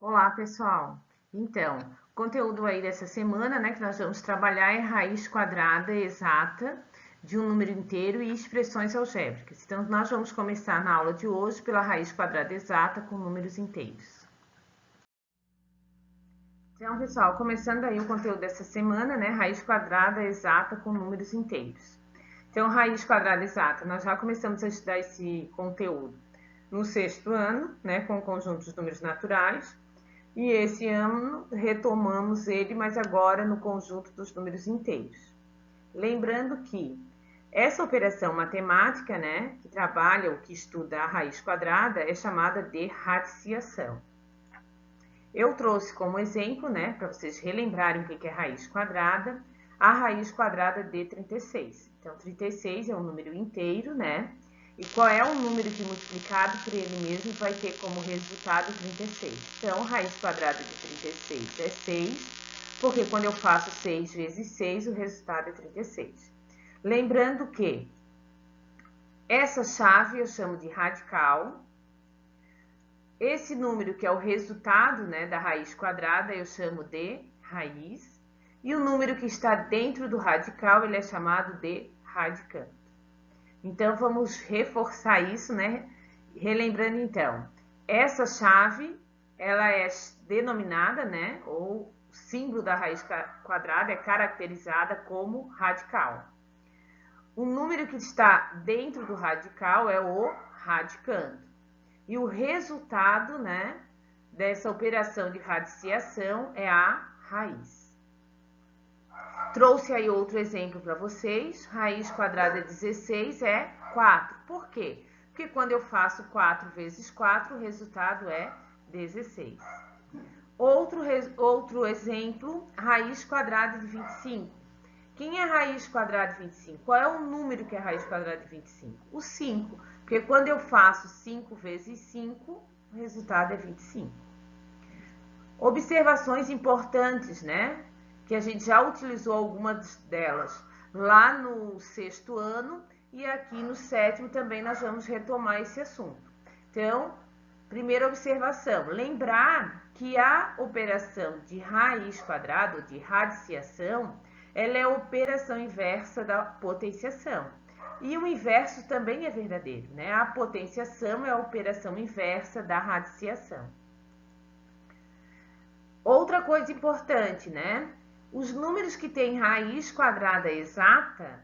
Olá, pessoal. Então, o conteúdo aí dessa semana, né, que nós vamos trabalhar é raiz quadrada exata de um número inteiro e expressões algébricas. Então, nós vamos começar na aula de hoje pela raiz quadrada exata com números inteiros. Então, pessoal, começando aí o conteúdo dessa semana, né, raiz quadrada exata com números inteiros. Então, raiz quadrada exata, nós já começamos a estudar esse conteúdo no sexto ano, né, com o conjunto dos números naturais. E esse ano retomamos ele, mas agora no conjunto dos números inteiros. Lembrando que essa operação matemática, né, que trabalha ou que estuda a raiz quadrada, é chamada de radiciação. Eu trouxe como exemplo, né, para vocês relembrarem o que é raiz quadrada, a raiz quadrada de 36. Então, 36 é um número inteiro, né? E qual é o número que multiplicado por ele mesmo vai ter como resultado 36? Então, raiz quadrada de 36 é 6, porque quando eu faço 6 vezes 6, o resultado é 36. Lembrando que essa chave eu chamo de radical. Esse número que é o resultado, né, da raiz quadrada eu chamo de raiz. E o número que está dentro do radical ele é chamado de radicando. Então, vamos reforçar isso, né? Relembrando, então, essa chave, ela é denominada, né? Ou o símbolo da raiz quadrada é caracterizada como radical. O número que está dentro do radical é o radicando. E o resultado, né, dessa operação de radiciação é a raiz. Trouxe aí outro exemplo para vocês. Raiz quadrada de 16 é 4. Por quê? Porque quando eu faço 4 vezes 4, o resultado é 16. Outro exemplo, raiz quadrada de 25. Quem é raiz quadrada de 25? Qual é o número que é raiz quadrada de 25? O 5. Porque quando eu faço 5 vezes 5, o resultado é 25. Observações importantes, né? Que a gente já utilizou algumas delas lá no sexto ano e aqui no sétimo também nós vamos retomar esse assunto. Então, primeira observação, lembrar que a operação de raiz quadrada, ou de radiciação, ela é a operação inversa da potenciação. E o inverso também é verdadeiro, né? A potenciação é a operação inversa da radiciação. Outra coisa importante, né? Os números que têm raiz quadrada exata,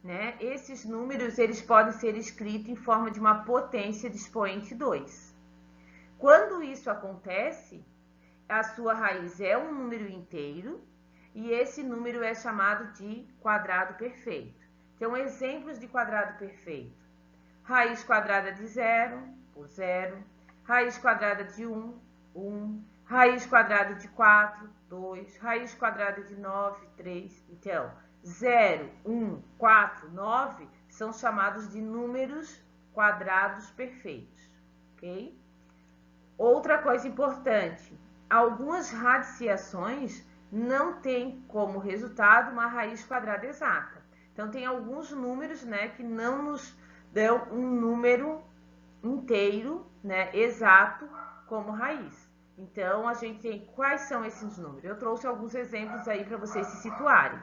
né? Esses números eles podem ser escritos em forma de uma potência de expoente 2. Quando isso acontece, a sua raiz é um número inteiro e esse número é chamado de quadrado perfeito. Então, exemplos de quadrado perfeito. Raiz quadrada de 0, por 0. Raiz quadrada de 1, 1. Raiz quadrada de 4, 2. Raiz quadrada de 9, 3. Então, 0, 1, 4, 9 são chamados de números quadrados perfeitos, ok? Outra coisa importante, algumas radiciações não têm como resultado uma raiz quadrada exata. Então, tem alguns números, né, que não nos dão um número inteiro, né, exato como raiz. Então, a gente tem quais são esses números? Eu trouxe alguns exemplos aí para vocês se situarem.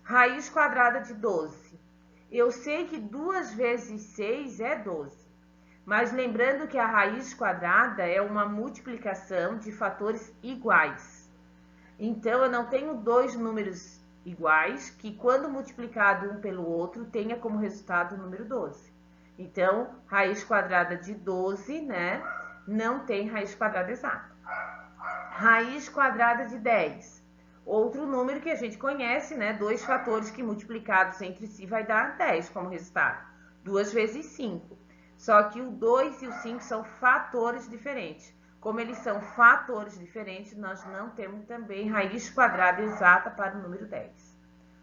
Raiz quadrada de 12. Eu sei que 2 vezes 6 é 12. Mas lembrando que a raiz quadrada é uma multiplicação de fatores iguais. Então, eu não tenho dois números iguais que, quando multiplicado um pelo outro, tenha como resultado o número 12. Então, raiz quadrada de 12, né, não tem raiz quadrada exata. Raiz quadrada de 10. Outro número que a gente conhece, né, dois fatores que multiplicados entre si vai dar 10 como resultado. 2 vezes 5. Só que o 2 e o 5 são fatores diferentes. Como eles são fatores diferentes, nós não temos também raiz quadrada exata para o número 10.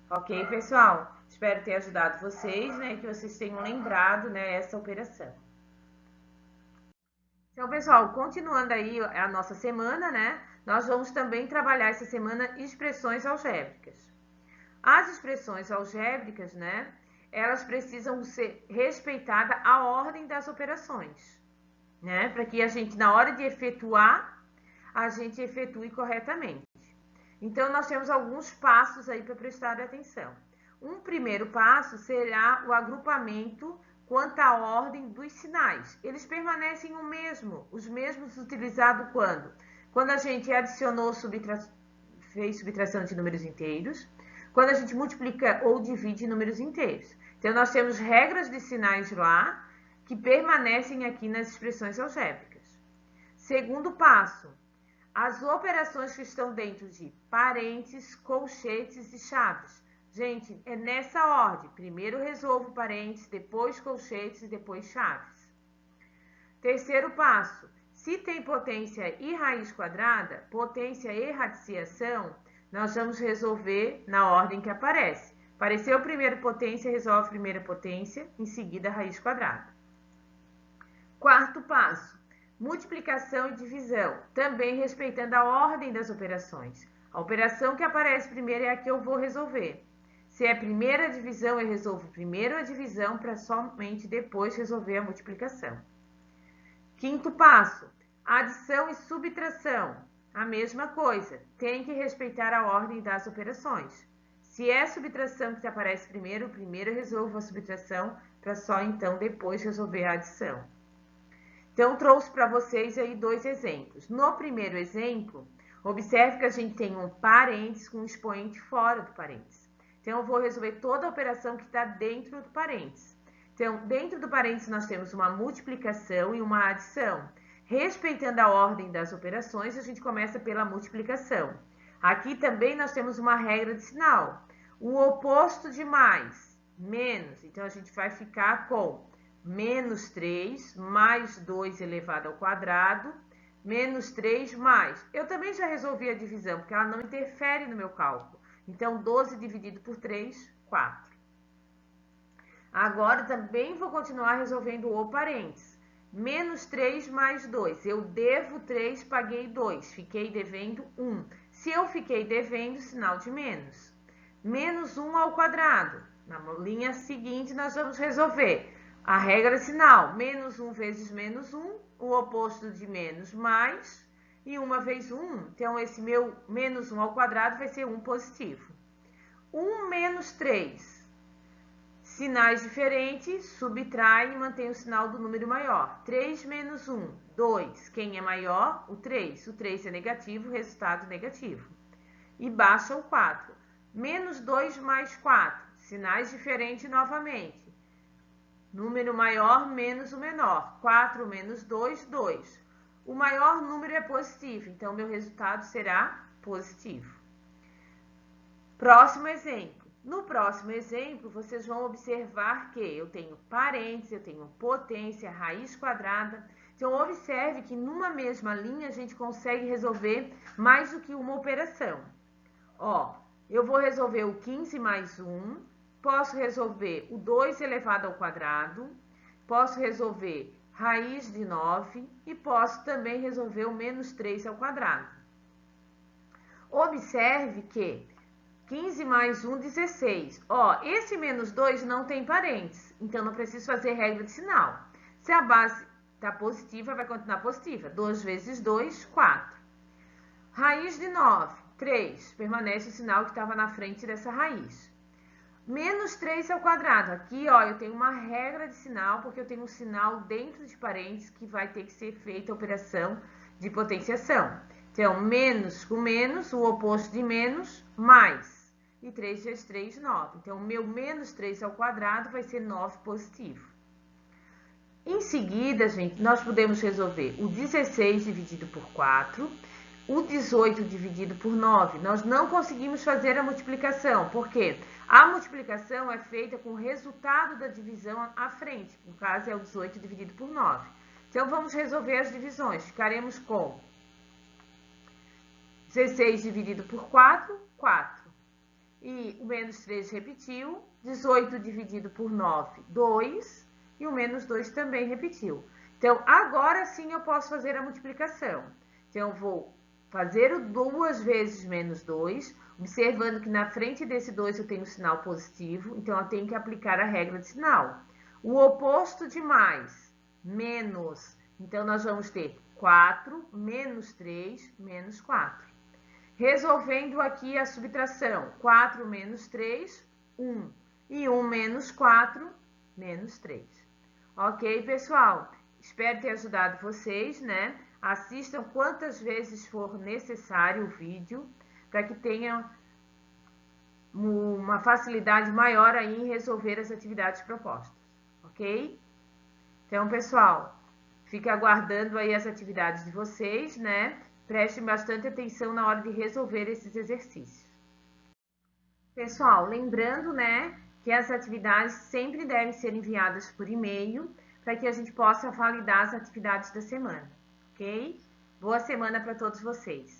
Ok, pessoal? Espero ter ajudado vocês, né? Que vocês tenham lembrado, né, essa operação. Então, pessoal, continuando aí a nossa semana, né? Nós vamos também trabalhar essa semana expressões algébricas. As expressões algébricas, né? Elas precisam ser respeitada a ordem das operações, né? Para que a gente, na hora de efetuar a gente efetue corretamente. Então, nós temos alguns passos aí para prestar atenção. Um primeiro passo será o agrupamento quanto à ordem dos sinais. Eles permanecem os mesmos utilizados quando? Quando a gente adicionou, fez subtração de números inteiros, quando a gente multiplica ou divide números inteiros. Então, nós temos regras de sinais lá que permanecem aqui nas expressões algébricas. Segundo passo, as operações que estão dentro de parênteses, colchetes e chaves. Gente, é nessa ordem. Primeiro resolvo parênteses, depois colchetes e depois chaves. Terceiro passo, se tem potência e raiz quadrada, potência e radiciação, nós vamos resolver na ordem que aparece. Apareceu primeiro potência, resolve primeira potência, em seguida raiz quadrada. Quarto passo, multiplicação e divisão, também respeitando a ordem das operações. A operação que aparece primeiro é a que eu vou resolver. Se é primeira divisão, eu resolvo primeiro a divisão para somente depois resolver a multiplicação. Quinto passo, adição e subtração. A mesma coisa, tem que respeitar a ordem das operações. Se é subtração que aparece primeiro eu resolvo a subtração para só então depois resolver a adição. Então, trouxe para vocês aí dois exemplos. No primeiro exemplo, observe que a gente tem um parênteses com um expoente fora do parênteses. Então, eu vou resolver toda a operação que está dentro do parênteses. Então, dentro do parênteses, nós temos uma multiplicação e uma adição. Respeitando a ordem das operações, a gente começa pela multiplicação. Aqui também nós temos uma regra de sinal. O oposto de mais, menos. Então, a gente vai ficar com menos 3 mais 2 elevado ao quadrado, menos 3 mais. Eu também já resolvi a divisão, porque ela não interfere no meu cálculo. Então, 12 dividido por 3, 4. Agora, também vou continuar resolvendo o parênteses. Menos 3 mais 2. Eu devo 3, paguei 2. Fiquei devendo 1. Se eu fiquei devendo, sinal de menos. Menos 1 ao quadrado. Na linha seguinte, nós vamos resolver a regra de sinal. Menos 1 vezes menos 1. O oposto de menos, mais. E 1 vezes 1. Então, esse meu menos 1 ao quadrado vai ser 1 positivo. 1 menos 3. Sinais diferentes, subtrai e mantém o sinal do número maior. 3 menos 1, 2. Quem é maior? O 3. O 3 é negativo, resultado negativo. E baixa o 4. Menos 2 mais 4. Sinais diferentes novamente. Número maior menos o menor. 4 menos 2, 2. O maior número é positivo, então meu resultado será positivo. Próximo exemplo. No próximo exemplo, vocês vão observar que eu tenho parênteses, eu tenho potência, raiz quadrada. Então, observe que numa mesma linha a gente consegue resolver mais do que uma operação. Ó, eu vou resolver o 15 mais 1, posso resolver o 2 elevado ao quadrado, posso resolver raiz de 9 e posso também resolver o menos 3 ao quadrado. Observe que 15 mais 1, 16. Ó, esse menos 2 não tem parênteses, então não preciso fazer regra de sinal. Se a base está positiva, vai continuar positiva. 2 vezes 2, 4. Raiz de 9, 3. Permanece o sinal que estava na frente dessa raiz. Menos 3 ao quadrado. Aqui, ó, eu tenho uma regra de sinal, porque eu tenho um sinal dentro de parênteses que vai ter que ser feita a operação de potenciação. Então, menos com menos, o oposto de menos, mais. E 3 vezes 3, 9. Então, o meu menos 3 ao quadrado vai ser 9 positivo. Em seguida, gente, nós podemos resolver o 16 dividido por 4, o 18 dividido por 9. Nós não conseguimos fazer a multiplicação, porque a multiplicação é feita com o resultado da divisão à frente. No caso, é o 18 dividido por 9. Então, vamos resolver as divisões. Ficaremos com 16 dividido por 4, 4. E o menos 3 repetiu, 18 dividido por 9, 2, e o menos 2 também repetiu. Então, agora sim eu posso fazer a multiplicação. Então, eu vou fazer o 2 vezes menos 2, observando que na frente desse 2 eu tenho sinal positivo, então eu tenho que aplicar a regra de sinal. O oposto de mais, menos, então nós vamos ter 4 menos 3 menos 4. Resolvendo aqui a subtração, 4 menos 3, 1. E 1 menos 4, menos 3. Ok, pessoal? Espero ter ajudado vocês, né? Assistam quantas vezes for necessário o vídeo, para que tenham uma facilidade maior aí em resolver as atividades propostas, ok? Então, pessoal, fique aguardando aí as atividades de vocês, né? Prestem bastante atenção na hora de resolver esses exercícios. Pessoal, lembrando, né, que as atividades sempre devem ser enviadas por e-mail para que a gente possa validar as atividades da semana, ok? Boa semana para todos vocês!